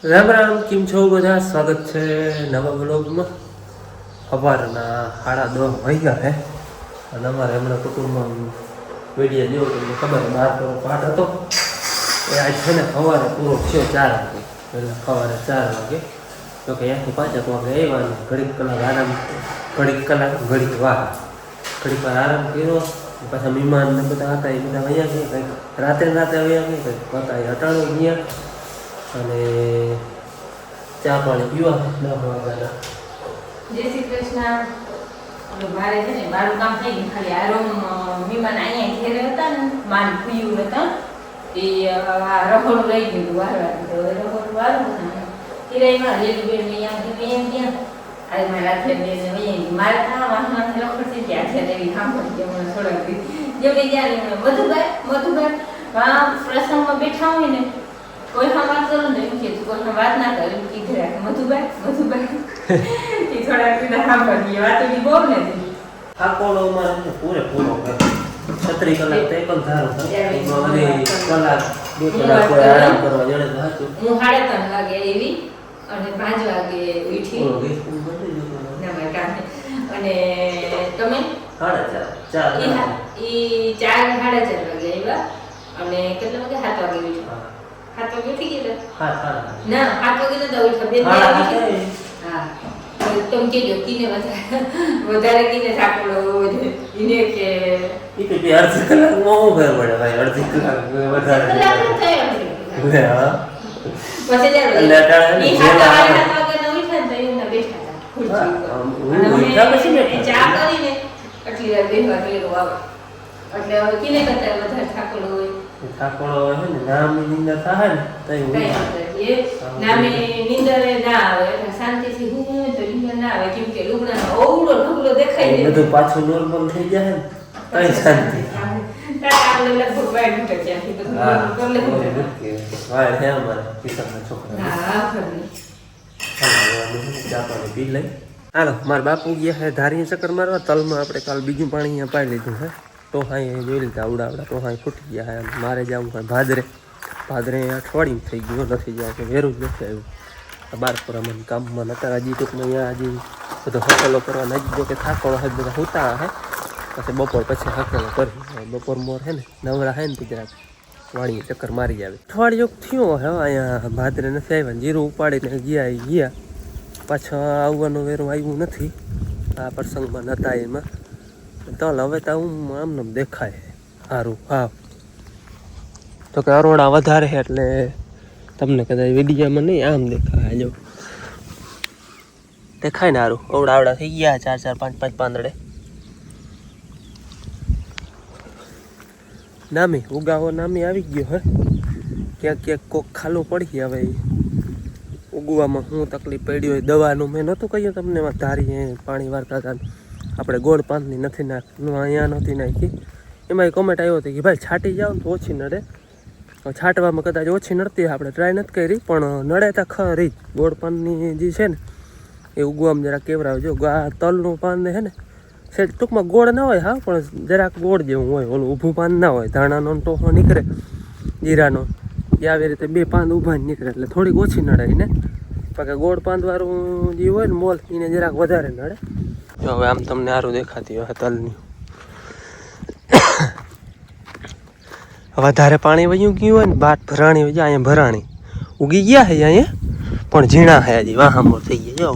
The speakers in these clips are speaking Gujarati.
રામ રામ, કેમ છો બધા? સ્વાગત છે નવા બ્લોગમાં. સવારના 10:30 વાગ્યા છે અને અમારે હમણાં કુટુંબમાં વિડીયો જેવો તમને ખબર 12 પાઠ હતો એ આજ છે ને સવારે પૂરો થયો 4 વાગે. એટલે સવારે 4 વાગે તો કે 5 વાગે આવ્યા ને ઘડીક કલાક આરામ, ઘડીક કલાક ઘડીક વાર આરામ કર્યો. પાછા મહેમાન ને બધા હતા એ બધા વયા ગયા, કંઈક રાતે વયા ગયા, કંઈક હતા એ અટાણું ગયા અને ચા પાણી પીવા 10 વાગ્યાના. જય શ્રી કૃષ્ણ. મારે છે ને મારું કામ થઈ ગયું, ખાલી આ રૂમ મહેમાન અહીંયા ઘેરે હતા ને માન ખુયું હતા એ રખોડું લઈ ગયું વારવાનું, તો રખોડું વારવું ને કિરાઈમાં લેલી બેન અહીંયા ગયા આજે મારે રાખે બેન અહીંયા મારે ત્યાં વાહન રખડતી ત્યાં છે એવી સાંભળી કે મને થોડાક જેમ જ્યારે મધુભાઈ પ્રસંગમાં બેઠા હોય ને કોઈ વાત કરું ને એમ કીધું, કોઈ વાત ના કરે એમ કીધું રાખે મધુભાઈ એ થોડાક બધા સાંભળીએ વાતો બી બહુ નથી. આ કોળો અમારે પૂરેપૂરો 36 કલાક તો એક જ ધારો કલાક 2 કલાક કોઈ આરામ કરવા જડે તો હતું. હું 3:30 વાગે આવી અને 5 વાગે ઉઠી અને તમે 4:30 ઈ 4:30 વાગે આવ્યા અને કેટલા વાગે 7 વાગે ઉઠ્યા. 7 વાગે ઉઠી ગયા ના 7 વાગે તો ઉઠ્યા હા. તમે કેજો કીને વધારે કીને થાકેલો એને કે ઈ અડધી કલાકમાં હું ઘર પડે ભાઈ, અડધી કલાક વધારે પછી ચા કરીને આટલી વાર બેહવા ગયેલો આવે એટલે હવે કીને કરતા વધારે થાકેલો હોય ને નામની નિંદર થાય ને તો નામે નિંદર ના આવે એટલે શાંતિથી હું તો નિંદર ના આવે, કેમ કે લુગડાનો ઓવડો ઢગલો દેખાય ને બધું પાછું નોર્મલ થઈ જાય ને કઈ શાંતિ. આપણે લગભગ વાય મૂકે ત્યાંથી બધું વાય હે અમારે કિશનના છોકરા. હા ફરી ચા પાણી પી લઈ. હાલો, મારા બાપુ ગયા છે ધારી ચક્કર મારવા. તલમાં આપણે કાલ બીજું પાણી અહીંયા પાઈ લીધું છે. ટોહાઈ જોઈ લીધા આવડા ટોહાઈ ફૂટી ગયા છે. મારે જવું હોય ભાદરે અઠવાડિયું થઈ ગયું નથી જવું, કે વેરું જ નથી આવ્યું. બારપુરા મને કામમાં નતા હજી ટૂંકમાં અહીંયા હજી બધો હકેલો કરવા નજીક જો કે થાકડો હોય બધા ઉતા છે. પછી બપોર પછી હકેલો કરી બપોર મોર છે ને નવરા છે ને ગુજરાત વાણીએ ચક્કર મારી આવે. અઠવાડિયું થયો હવે અહીંયા ભાદરે નથી આવ્યા. જીરું ઉપાડીને ગયા પાછા આવવાનું વેરું આવ્યું નથી. આ પ્રસંગમાં નતા એમાં તલ હવે તો હું આમને દેખાય સારું. હા તો કે અરોડા વધારે છે એટલે તમને કદાચ વિડીયામાં નહીં આમ દેખાય. જો દેખાય ને સારું અવડા થઈ ગયા 4 5 પાંદડે. નામી ઉગાવો નામી આવી ગયો હે. ક્યાંક કોક ખાલું પડી હવે ઉગવામાં શું તકલીફ પડી હોય. દવાનું મેં નહોતું કહ્યું તમને ધારી પાણી વારતા હતા આપણે ગોળ પાનની નથી નાખી, અહીંયા નહોતી નાખી. એમાં કોમેન્ટ આવ્યો હતો કે ભાઈ છાંટી જાઓ ને તો ઓછી નડે. છાંટવામાં કદાચ ઓછી નડતી આપણે ટ્રાય નથી કરી પણ નડે તો ખરી. ગોળ પાનની જે છે ને એ ઉગવામાં જરાક કેવરાવે. જો આ તલનું પાન છે ને છે ટૂંકમાં ગોળ ના હોય હા, પણ જરાક ગોળ જેવું હોય. ઓલું ઊભું પાન ના હોય. ધાણાનો ટોહો નીકળે જીરાનો એ આવી રીતે 2 પાન ઊભા નીકળે એટલે થોડીક ઓછી નડે એને. બાકી ગોળ પાંદવાળું જે હોય ને મોલ એને જરાક વધારે નડે. જો હવે આમ તમને સારું દેખાતી હોય તલની. વધારે પાણી વયું ગયું હોય ને બાટ ભરાણી હોય. અહીંયા ભરાણી ઉગી ગયા છે અહીંયા પણ ઝીણા છે હજી વાહામોર થઈ ગયા. જો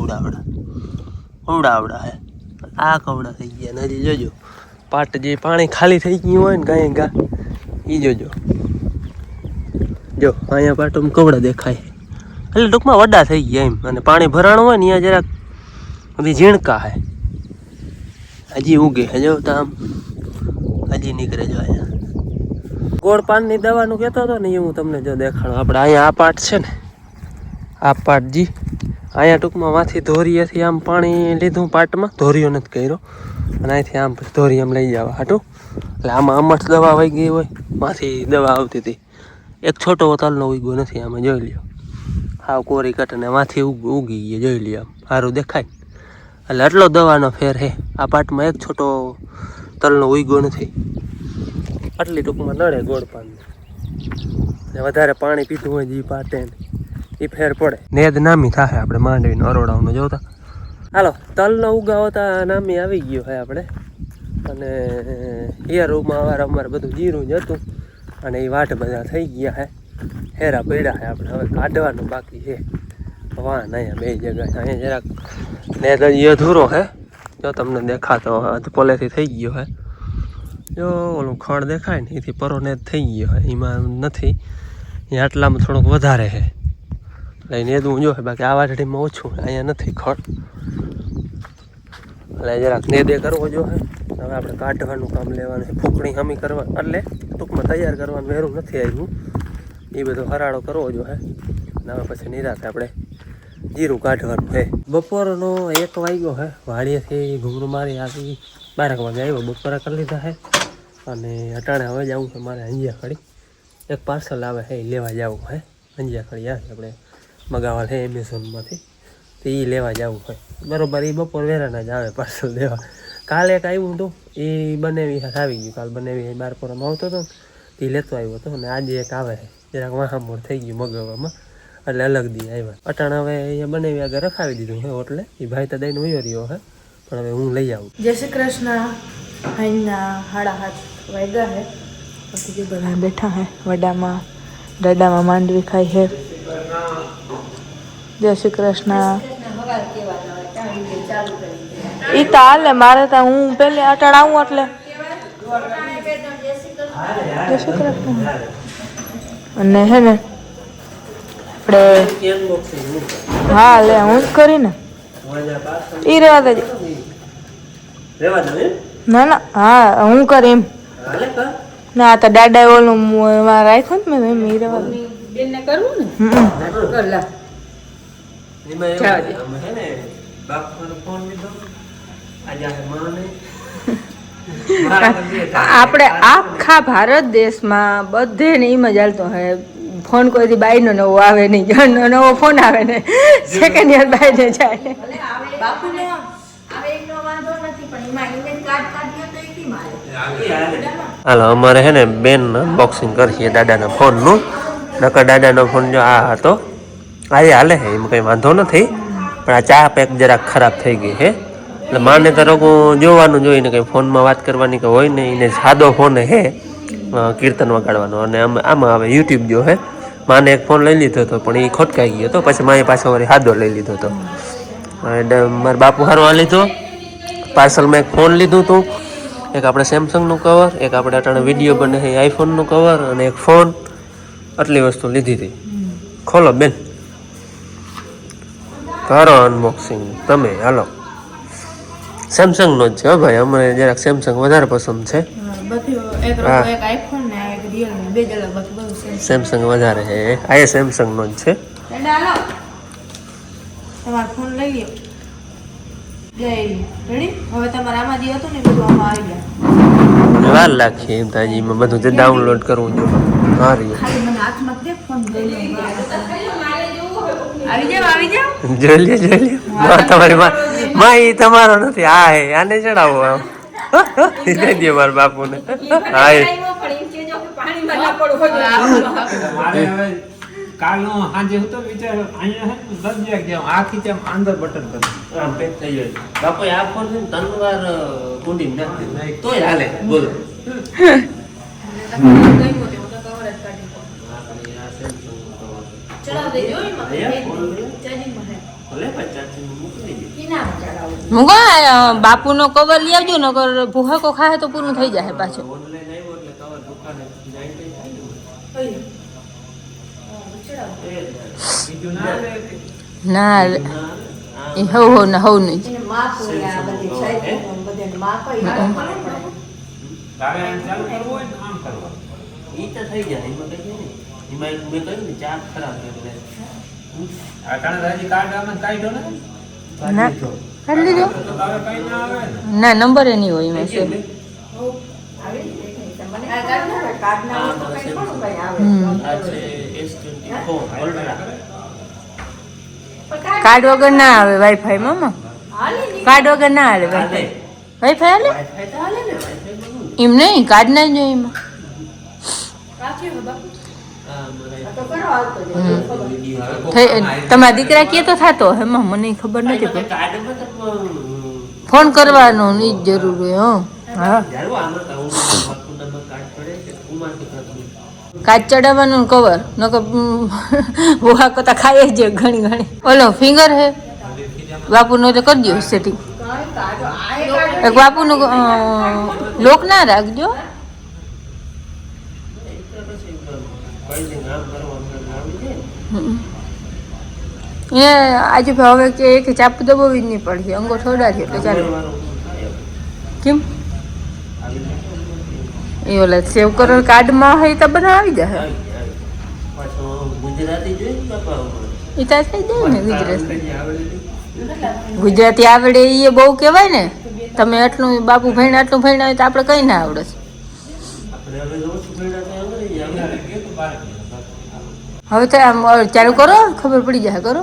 અવડા હે આ કવડા થઈ ગયા ને હજી જોજો પાટ જે પાણી ખાલી થઈ ગયું હોય ને ગા એ જોજો. જો અહીંયા પાટોમાં કવડા દેખાય એટલે ટૂંકમાં વડા થઈ ગયા એમ. અને પાણી ભરાણું હોય ને અહીંયા જરાક બધી ઝીણકા છે હજી ઉગે છે. જો તો આમ હજી નીકળે. જો અહીંયા ગોળ પાનની દવાનું કહેતો હતો ને એ હું તમને જો દેખાડું. આપણે અહીંયા આ પાટ છે ને આ પાટ જી અહીંયા ટૂંકમાં માંથી ધોરીએથી આમ પાણી લીધું પાટમાં, ધોરીઓ નથી કર્યો અને અહીંથી આમ ધોરી આમ લઈ જવા હાટું. એટલે આમાં અમઠ દવા વહી ગઈ હોય માંથી દવા આવતી હતી. એક છોટો તલનો ઉગ્યો નથી આમાં જોઈ લ્યો. હાવ કોરી કટને માંથી ઉગી ગઈ જોઈ લ્યો. આમ સારું દેખાય એટલે આટલો દવાનો ફેર હે. આ પાટમાં એક છોટો તલનો ઉગ્યો નથી. આટલી ટૂંકમાં નડે ગોળ પાનને. વધારે પાણી પીતું હોય જે પાટે એ ફેર પડે. નેદ નામી થાય આપણે માંડવીનો અરોડાઓનો જોતા. હાલો તલનો ઉગાવતા નામી આવી ગયો છે આપણે. અને હિયરમાં અમારે બધું જીરું જ હતું અને એ વાટ બધા થઈ ગયા છે. હેરા પડ્યા છે આપણે હવે કાઢવાનું બાકી છે. વાહ અહીંયા બે જગ્યાએ અહીંયા જરાક નેદ હજી અધૂરો છે. જો તમને દેખાતો પોલેથી થઈ ગયો છે. જો ઓલું ખડ દેખાય ને એથી પરો નેદ થઈ ગયો છે. એમાં નથી, અહીંયા આટલામાં થોડુંક વધારે છે એટલે નેદવું જો બાકી આ વાટડીમાં ઓછું. અહીંયા નથી ખડ એટલે જરાક નેદે કરવો જો હે. હવે આપણે કાઢવાનું કામ લેવાનું છે. ફૂકણી હમી કરવા એટલે ટૂંકમાં તૈયાર કરવાનું વહેરું નથી આવ્યું. એ બધો હરાળો કરવો જો હે. હવે પછી નિરાતે આપણે જીરું કાઢવાનું છે. બપોરનો 1 વાગ્યો છે. વાડીએથી ઘૂમરું મારી આવી 12 વાગે આવ્યો. બપોરે કરી લીધા છે અને અટાણે હવે જવું છે મારે અંજિયા ખડી. એક પાર્સલ આવે છે એ લેવા જવું છે. અંજિયા ખડી આવે આપણે મગાવવા છે એમેઝોનમાંથી, તો એ લેવા જવું હોય બરાબર. એ બપોર વેરાના જ આવે પાર્સલ લેવા. કાલે એક આવ્યું હતું એ બનાવી આવી ગયું. કાલ બનાવી 12 આવતો હતો એ લેતો આવ્યો હતો. અને આજે એક આવે છે જરાક વાહામોડ થઈ ગયું મગાવવામાં એટલે અલગ દી આવ્યા. અટાણા હવે અહીંયા બનાવી આગળ રખાવી દીધું છે. એટલે એ ભાઈ તો દઈને વયો રહ્યો છે પણ હવે હું લઈ આવું. જય શ્રી કૃષ્ણ. અહીંના 7:30 વાગ્યા છે. પછી જે બધા બેઠા હે વડામાં દાદામાં માંડવી ખાઈ છે. જય શ્રી કૃષ્ણ. ઈ તો હાલે મારે તો હું પેલે અટાણ આવું એટલે જય શ્રી કૃષ્ણ. અને હે ને આપણે હા લે હું જ કરીને ઈ રેવા દેજો. ના ના હા હું કરી એમ ના તો દાદા ઓલું રાખ્યું ને મેં ઈ રેવા દે. બેનને કરવું ને કર લા. આપણે આખા ભારત દેશમાં બધે ને એમ જ હાલતો હે. ફોન કોઈથી બાઈનો નવો આવે નહીં, જણનો નવો ફોન આવે ને સેકન્ડ યર બાઈને જાય. હાલો અમારે હે ને બેન અનબોક્સિંગ કરીએ દાદાના ફોનનું. નકર દાદાનો ફોન જો આ હતો આજે હાલે છે એમ કંઈ વાંધો નથી, પણ આ ચા પેક જરાક ખરાબ થઈ ગઈ છે. એટલે માને તો રોગું જોવાનું જોઈને કંઈ ફોનમાં વાત કરવાની કે હોય ને એને સાદો ફોન હે કીર્તન વગાડવાનો. અને આમાં હવે યુટ્યુબ જો હે. માને એક ફોન લઈ લીધો હતો પણ એ ખોટકાઈ ગયો હતો. પછી માએ પાછો વળી સાદો લઈ લીધો હતો. મારા બાપુ હારો આ લીધો. પાર્સલમાં એક ફોન લીધું હતું, એક આપણે સેમસંગનું કવર, એક આપણે અટાણે વિડીયો બને છે આઈફોનનું કવર અને એક ફોન. આટલી વસ્તુ લીધી હતી. ખોલો બેન, કરો અનબોક્સિંગ તમે. હાલો સેમસંગનો જ છે ભાઈ, અમને જરાક સેમસંગ વધારે પસંદ છે. સેમસંગ વધારે છે. આ સેમસંગનો જ છે. તમારો ફોન લઈ લ્યો. રેડી હવે તમારે આમાં જે હતું ને બધું આમાં આવી ગયા. વાર લાગી એમ થાય એમાં બધું તે ડાઉનલોડ કરવું જોઈએ. ખાલી મને હાથમાં દે ફોન લઈ લો. આવી જાવ જોઈ લે તમારી માં એ તમારો નથી. હા હે આને ચડાવો આમ દઈ દે મારા બાપુને. હા કાલનો આજે હું તો વિચાર અહીંયા હે 10 ગયા આખી તેમ અંદર બટન કરી આમ પેક થઈ જાય. બાપુ આ ફોન ને તનવાર કુંડી નાખી તોય હાલે. બોલો બાપુનો કવર લઈ આવજો નકર ભૂહાકો ખાય તો પૂરું થઈ જાય પાછું. ના એ હવ ના હવ નહીં. ઈ તો થઈ જાય એમાં કઈ નહીં. એમાં મેં કહ્યું ને ચાર ખરાબ એટલે આ કારણે રાજી કાર્ડ આમાં કાઢ્યો ને ના કાઢી લીધો. તો તારે કઈ ના આવે ને. ના નંબર એ નહીં હોય એમાં છે. કાર્ડ વગર ના આવે વાઈફાઈ મામા. કાર્ડ વગર ના આવે વાઈફાઈ. વાઈફાઈ હાલે એમ નહીં, કાર્ડ ના જોઈએ એમાં. તમારા દીકરા કે તો થતો એમાં મને ખબર નથી ફોન કરવાનો ની જ જરૂર હોય હા કાચ ચડાવવાનું કવર નકર બુહા કોતા ખાય જ ઘણી ઘણી ઓલો ફિંગર હે બાપુનો તો કરી દો સેટિંગ એક બાપુનું લોક ના રાખજો એ આજે હવે કે એક ચાપ દબાવી જ નહીં પડશે અંગો થોડા છે એટલે ચાલો કેમ એ ઓલા સેવ કરેલ કાર્ડમાં હોય તો બધા આવી જશે એ તો થઈ જાય ને ગુજરાતી આવડે એ બહુ કહેવાય ને તમે આટલું બાપુ ભણ્યા આટલું ભણ્યા હોય તો આપણે કઈ ના આવડે હવે તો આમ ચાલુ કરો ખબર પડી જાય કરો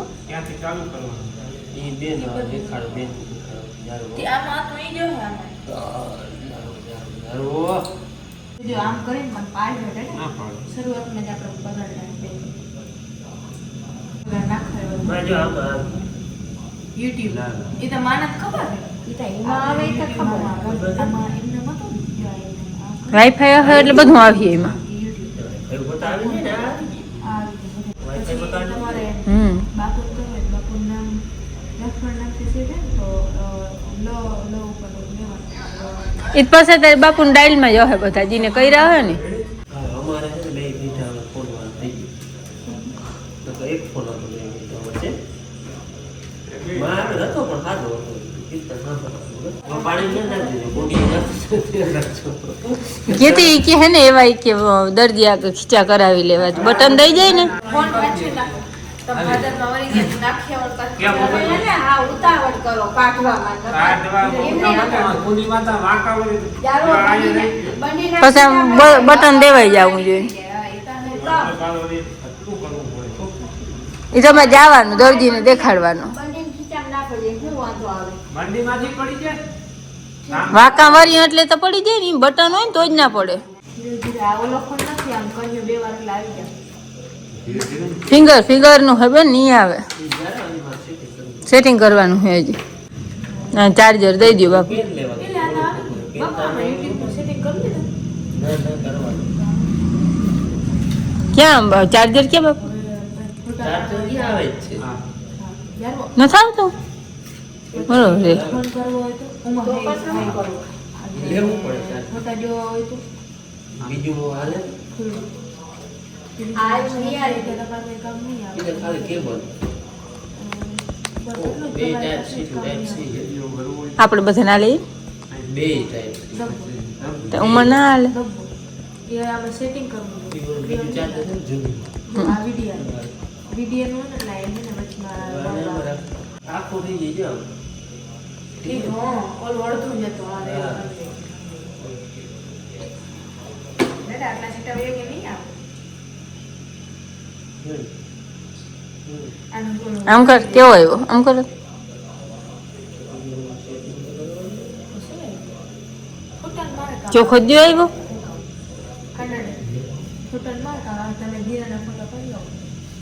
આમ કરીને મને પાડ બેઠે શરૂઆતમાં જ આપણે બગાડ YouTube એ તો માનત ખબર એ તો એમાં આવે તો ખબર આમાં એમને મતો વાઈફાઈ હે એટલે બધું આવીએ એમાં બાપુ બાપુનું નામ લક્ષ્મણ નામથી છે તો લો ઉપર એ પાસે તારે બાપુના ડાયલમાં જ હે બધા જીને કર્યા હોય ને કેતી કે હે ને એવા કે દર્દી આગળ ખીચા કરાવી લેવા બટન દઈ જાય ને ફોન પાછી તો ફાધરમાં વળી ગયા નાખ્યા હા ઉતાવળ કરો કાઢવામાં પછી આમ બટન દેવાઈ જવું જોઈએ એ તમે જવાનું દર્દીને દેખાડવાનું વાંકા વરી એટલે તો પડી જાય ને બટન હોય ને તો જ ના પડે ફિંગર નું હવે નહીં આવે સેટિંગ કરવાનું હોય હજી ચાર્જર દઈ દો બાપુ ક્યાં ચાર્જર ક્યાં બાપુ નથી આવતું બરોબર આપણે બધા ના લઈએ ઉંમર ના હાલે સેટિંગ કરવું વિડીયો નું ને આખો થઈ જાય ઠીક ઓલ વળતું જતો આટલા સીટા કે નહીં આમ કર કેવો આવ્યો આમ કરો ચોખ્ખો જ આવ્યો